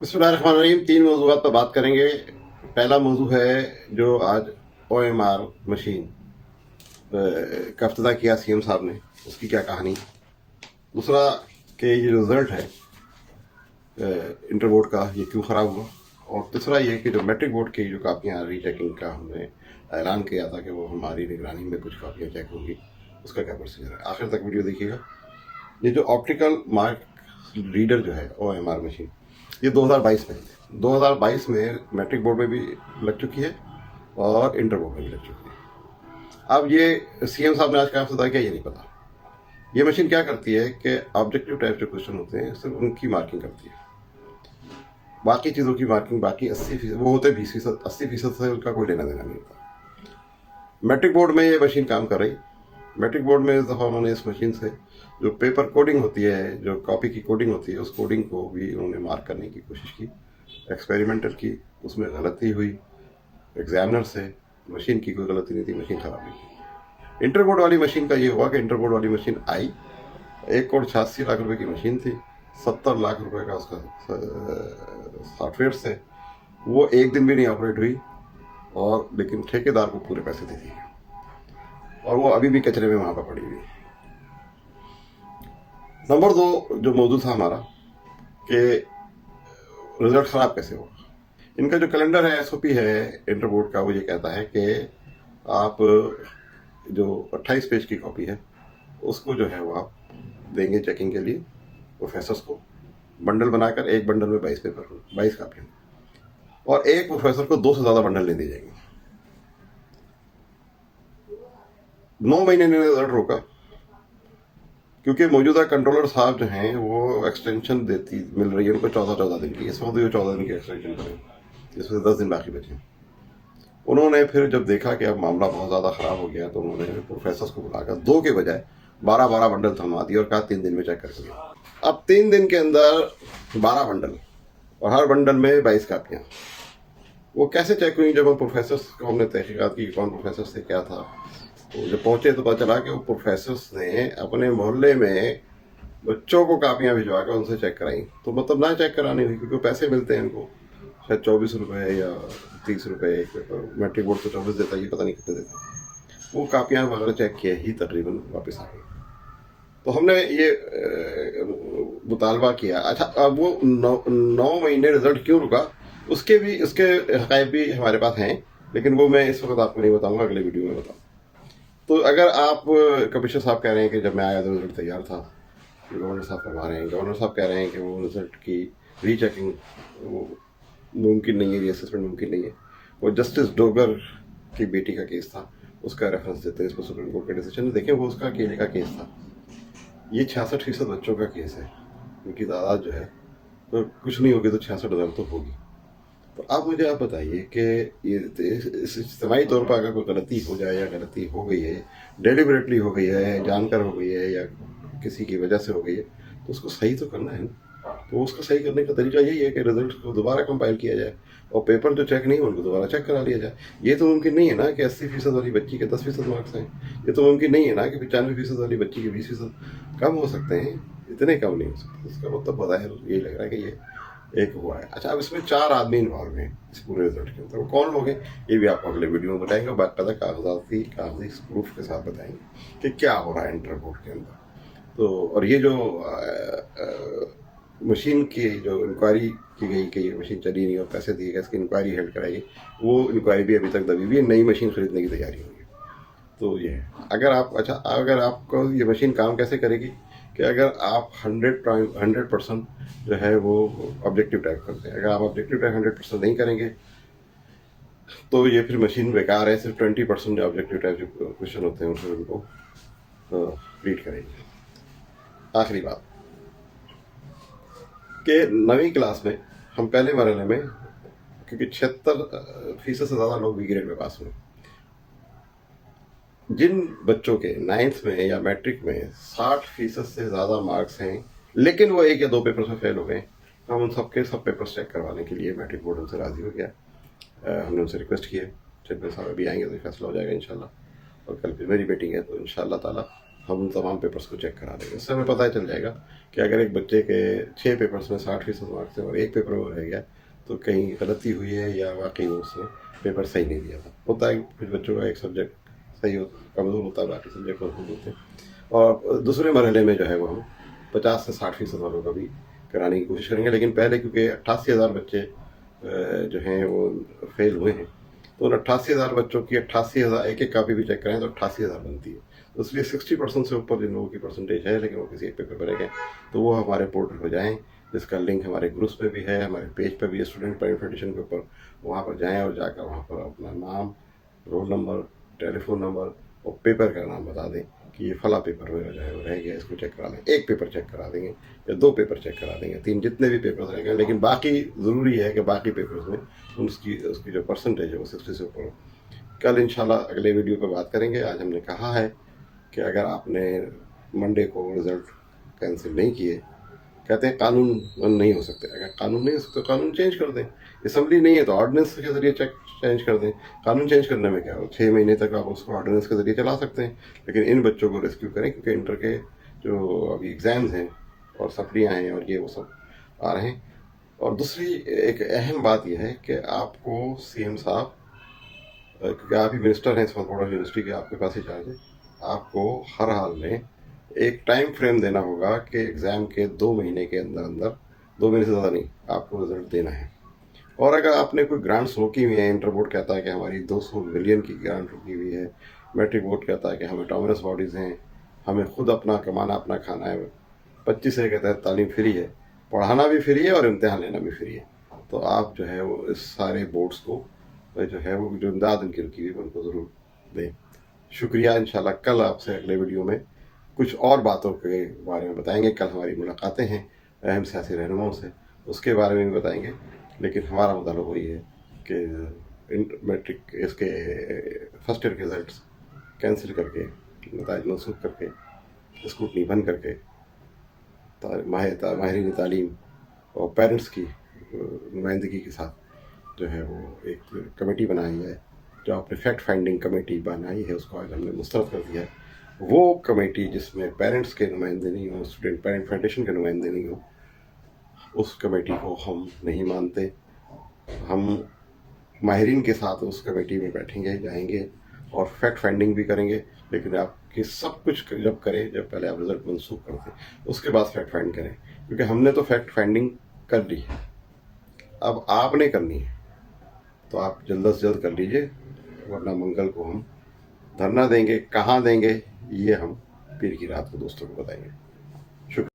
बिस्मिल्लाहिर्रहमानिर्रहीम। 3 मौज़ूआत पर बात करेंगे। पहला मौजू है जो आज OMR मशीन का इफ्तिताह किया CM साहब ने, उसकी क्या कहानी। दूसरा कि ये रिज़ल्ट है इंटर बोर्ड का, ये क्यों ख़राब हुआ। और तीसरा ये कि जो मैट्रिक बोर्ड की जो कापियाँ रीचेकिंग का हमने ऐलान किया था कि वो हमारी निगरानी में कुछ कापियाँ चेक होंगी, उसका क्या प्रोसीजर है। आखिर तक वीडियो देखिएगा। ये जो ऑप्टिकल मार्क रीडर जो है OMR मशीन, ये 2022 में 2022 में मैट्रिक बोर्ड में भी लग चुकी है और इंटर बोर्ड में भी लग चुकी है। अब ये CM साहब ने आज कहा था क्या, ये नहीं पता। ये मशीन क्या करती है कि ऑब्जेक्टिव टाइप जो क्वेश्चन होते हैं सिर्फ उनकी मार्किंग करती है, बाकी चीज़ों की मार्किंग, बाकी 80% वो होते हैं 20%, 80% से उनका कोई लेना देना नहीं होता। मैट्रिक बोर्ड में ये मशीन काम कर रही। मैट्रिक बोर्ड में इस दफ़ा उन्होंने इस मशीन से जो पेपर कोडिंग होती है, जो कॉपी की कोडिंग होती है, उस कोडिंग को भी उन्होंने मार्क करने की कोशिश की, एक्सपेरिमेंटल की। उसमें गलती हुई एग्जामिनर से, मशीन की कोई गलती नहीं थी, मशीन खराब नहीं थी। इंटर बोर्ड वाली मशीन का ये हुआ कि इंटर बोर्ड वाली मशीन आई, 1,86,00,000 रुपए की मशीन थी, 70 लाख रुपए का उसका सॉफ्टवेयर से, वो एक दिन भी नहीं ऑपरेट हुई, और लेकिन ठेकेदार को पूरे पैसे दे दिए, और वो अभी भी कचरे में वहां पर पड़ी हुई। नंबर 2 जो मौजूद था हमारा कि रिजल्ट खराब कैसे होगा। इनका जो कैलेंडर है, SOP है इंटर बोर्ड का, वो ये कहता है कि आप जो 28 पेज की कॉपी है उसको जो है वो आप देंगे चेकिंग के लिए प्रोफेसर्स को, बंडल बनाकर। एक बंडल में 22 पेपर, 22 कापियाँ, और एक प्रोफेसर को 2 से ज़्यादा बंडल नहीं दिए जाएंगे। 9 महीने ने रिजल्ट रोका, क्योंकि मौजूदा कंट्रोलर साहब जो हैं वो एक्सटेंशन मिल रही है उनको 14 दिन की। इस वक्त वो 14 दिन की एक्सटेंशन करें, जिसमें से 10 दिन बाकी बचे। उन्होंने फिर जब देखा कि अब मामला बहुत ज़्यादा ख़राब हो गया, तो उन्होंने प्रोफेसर्स को बुलाकर 2 के बजाय 12 बंडल थमा दिए और कहा 3 दिन में चेक करके। अब 3 दिन के अंदर 12 बंडल और हर बंडल में 22 कापियाँ, वो कैसे चेक हुई। जब हम प्रोफेसर्स को हमने तहकीकात की कौन प्रोफेसर से क्या था, तो जब पहुंचे तो पता चला कि वो प्रोफेसर्स ने अपने मोहल्ले में बच्चों को कापियाँ भिजवा कर उनसे चेक कराई। तो मतलब ना चेक करानी हुई, क्योंकि पैसे मिलते हैं उनको, शायद 24 रुपये या 30 रुपये एक पेपर। मैट्रिक बोर्ड तो 24 देता है, ये पता नहीं कितने देता। वो कापियाँ वगैरह चेक किए ही तकरीबन वापस आ गई। तो हमने ये मुतालबा किया। अच्छा, अब वो 9 महीने रिजल्ट क्यों रुका, उसके हक़ाइक़ भी हमारे पास हैं, लेकिन वो मैं इस वक्त आपको नहीं बताऊंगा, अगले वीडियो में बताऊँ। तो अगर आप, कमिश्नर साहब कह रहे हैं कि जब मैं आया तो रिजल्ट तैयार था, गवर्नर साहब फरमा रहे हैं, गवर्नर साहब कह रहे हैं कि वो रिजल्ट की रीचेकिंग वो मुमकिन नहीं है, रीअसेसमेंट मुमकिन नहीं है। वो जस्टिस डोगर की बेटी का केस था, उसका रेफरेंस देते हैं इस पर सुप्रीम कोर्ट के डिसीजन। देखें, वो उसका अकेले का केस था। ये 66% बच्चों का केस है, उनकी तादाद जो है, तो कुछ नहीं होगी तो 66,000 तो होगी। तो आप मुझे आप बताइए कि ये इज्तिमाई तौर पर अगर कोई गलती हो जाए, या गलती हो गई है, डेलिबरेटली हो गई है, जानकर हो गई है, या किसी की वजह से हो गई है, तो उसको सही तो करना है ना। तो उसको सही करने का तरीका यही है कि रिजल्ट को दोबारा कंपाइल किया जाए, और पेपर जो चेक नहीं हो उनको दोबारा चेक करा लिया जाए। ये तो मुमकिन नहीं है ना कि 80% वाली बच्ची के 10% मार्क्स हैं। ये तो मुमकिन नहीं है ना कि 95% वाली बच्ची के 20%। कम हो सकते हैं, इतने कम नहीं हो सकते। इसका मतलब बताया, यही लग रहा है कि ये एक हुआ है। अच्छा, अब इसमें 4 आदमी इन्वॉल्व हैं इस पूरे रिजल्ट के अंदर। वो कौन लोग हैं, ये भी आपको अगले वीडियो में बताएंगे, बाकायदा कागजी प्रूफ के साथ बताएंगे कि क्या हो रहा है इंटर बोर्ड के अंदर। तो और ये जो मशीन की जो इंक्वायरी की गई कि ये मशीन चली नहीं और पैसे दिए गए, इसकी इंक्वायरी हेल्ड कराई, वो इंक्वायरी भी अभी तक दबी हुई है। नई मशीन खरीदने की तैयारी होगी। तो ये है। अगर आपको ये मशीन काम कैसे करेगी कि अगर आप 100% जो है वो ऑब्जेक्टिव टाइप करते हैं। अगर आप ऑब्जेक्टिव टाइप 100% नहीं करेंगे तो ये फिर मशीन बेकार है। सिर्फ 20% जो ऑब्जेक्टिव टाइप जो क्वेश्चन होते हैं उसमें उनको रीड करेंगे। आखिरी बात कि 9वीं क्लास में हम पहले मरहले में, क्योंकि 76% से ज़्यादा लोग बी ग्रेड में पास हुए, जिन बच्चों के 9th में या मैट्रिक में 60% से ज़्यादा मार्क्स हैं, लेकिन वो 1 या 2 पेपर में फेल हो गए, हम उन सबके सब पेपर्स चेक करवाने के लिए मैट्रिक बोर्ड उनसे राज़ी हो गया। हमने उनसे रिक्वेस्ट की है, चेयरमैन साहब अभी आएंगे तो फैसला हो जाएगा इंशाल्लाह। और कल फिर मेरी मीटिंग है, तो इंशाल्लाह ताला हम तमाम पेपर्स को चेक करा देंगे। इससे हमें पता चल जाएगा कि अगर एक बच्चे के 6 पेपर्स में 60% मार्क्स थे और एक पेपर में रह गया तो कहीं गलती हुई है या वाकई उसने पेपर सही नहीं दिया था। होता है कुछ बच्चों का एक सब्जेक्ट सही कमज़ोर होता है, बाकी सब्जेक्ट मजबूत होते हैं। और दूसरे मरहले में जो है वो हम 50 से 60% वालों का भी कराने की कोशिश करेंगे। लेकिन पहले क्योंकि 88,000 बच्चे जो हैं वो फेल हुए हैं, तो उन 88,000 बच्चों की 88,000 एक एक कापी भी चेक करें तो 88,000 बनती है। तो इसलिए 60% से ऊपर जिन लोगों की परसेंटेज है लेकिन वो किसी एक पेपर पर रह गए, तो वो हमारे पोर्टल पर जाएँ, जिसका लिंक हमारे ग्रुप्स में भी है, हमारे पेज पर भी है, स्टूडेंट पेरेंट फेडरेशन के ऊपर। वहाँ पर जाएँ और जाकर वहाँ पर अपना नाम, रोल नंबर, टेलीफोन नंबर और पेपर का नाम बता दें कि ये फला पेपर मेरा जो है वो रह गया, इसको चेक करा लें। एक पेपर चेक करा देंगे या 2 पेपर चेक करा देंगे, 3 जितने भी पेपर्स रह गए। लेकिन बाकी ज़रूरी है कि बाकी पेपर्स में उसकी जो परसेंटेज है वो 60 से ऊपर हो। कल इंशाल्लाह अगले वीडियो पर बात करेंगे। आज हमने कहा है कि अगर आपने मंडे को रिज़ल्ट कैंसिल नहीं किए, कहते हैं कानून नहीं हो सकते। अगर कानून नहीं हो सकते कानून चेंज कर दें। असेंबली नहीं है तो ऑर्डिनेंस के ज़रिए चेंज कर दें। कानून चेंज करने में क्या हो, 6 महीने तक आप उसको ऑर्डिनेंस के ज़रिए चला सकते हैं। लेकिन इन बच्चों को रेस्क्यू करें, क्योंकि इंटर के जो अभी एग्ज़ाम्स हैं और सप्लियाँ हैं और ये वो सब आ रहे हैं। और दूसरी एक अहम बात यह है कि आपको CM साहब, क्योंकि आप ही मिनिस्टर हैं इस वक्त बोर्ड ऑफ यूनिवर्सिटी के, आपके पास ही चार्ज है, आपको हर हाल में एक टाइम फ्रेम देना होगा कि एग्ज़ाम के 2 महीने के अंदर अंदर, 2 महीने से ज़्यादा नहीं, आपको रिज़ल्ट देना है। और अगर आपने कोई ग्रांट्स रोकी हुई है, इंटर बोर्ड कहता है कि हमारी 200 मिलियन की ग्रांट रुकी हुई है, मैट्रिक बोर्ड कहता है कि हमें टॉमरस बॉडीज़ हैं, हमें खुद अपना कमाना अपना खाना है, 25 के तहत तालीम फ्री है, पढ़ाना भी फ्री है और इम्तहान लेना भी फ्री है, तो आप जो है वो इस सारे बोर्ड्स को जो है वो जो इमदाद उनकी रुकी हुई उनको ज़रूर दें। शुक्रिया। इंशाल्लाह कल आपसे अगले वीडियो में कुछ और बातों के बारे में बताएंगे। कल हमारी मुलाकातें हैं अहम सियासी रहनुमाओं से, उसके बारे में भी बताएंगे। लेकिन हमारा मुद्दा वही है कि मैट्रिक इसके फर्स्ट ईयर के रिजल्ट्स कैंसिल करके, नताइज मनसूख करके, स्कूटनी बंद करके, माहिरीन तालीम और पेरेंट्स की नुमाइंदगी के साथ जो है वो एक कमेटी बनाई है, जो आपने फैक्ट फाइंडिंग कमेटी बनाई है उसको आज हमने मुस्तरद कर दिया है। वो कमेटी जिसमें पेरेंट्स के नुमाइंदे नहीं हो, स्टूडेंट पेरेंट फेडरेशन के नुमाइंदे नहीं हो, उस कमेटी को हम नहीं मानते। हम माहिरीन के साथ उस कमेटी में बैठेंगे, जाएंगे और फैक्ट फाइंडिंग भी करेंगे। लेकिन आपकी सब कुछ जब करें, जब पहले आप रिजल्ट मनसूख कर दें, उसके बाद फैक्ट फाइंड करें, क्योंकि हमने तो फैक्ट फाइंडिंग कर ली है, अब आपने करनी है। तो आप जल्द से जल्द कर लीजिए, वरना मंगल को हम धरना देंगे। कहाँ देंगे ये हम पीर की रात को दोस्तों को बताएंगे।